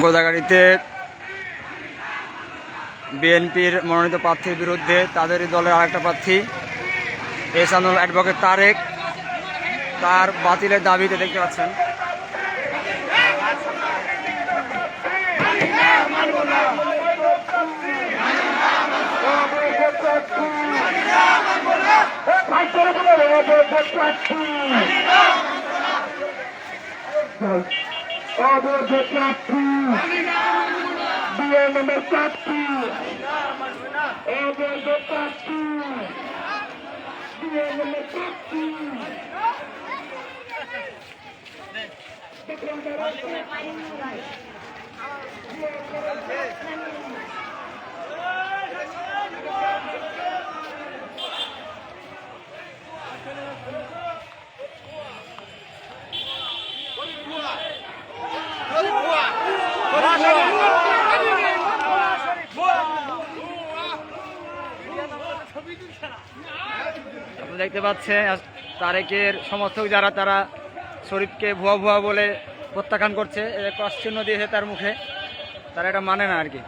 গোদাগাড়িতে বিএনপির মনোনীত প্রার্থীর বিরুদ্ধে তাদেরই দলের আরেকটা প্রার্থী এহসানুল অ্যাডভোকেট তারেক তার বাতিলের দাবিতে দেখতে পাচ্ছেন। দেখতে পাচ্ছেন তারেকের সমর্থক যারা তারা শরীফকে ভুয়া ভুয়া বলে প্রত্যাখ্যান করছে, ক্রস চিহ্ন দিয়েছে তার মুখে, তারা এটা মানে না আর কি।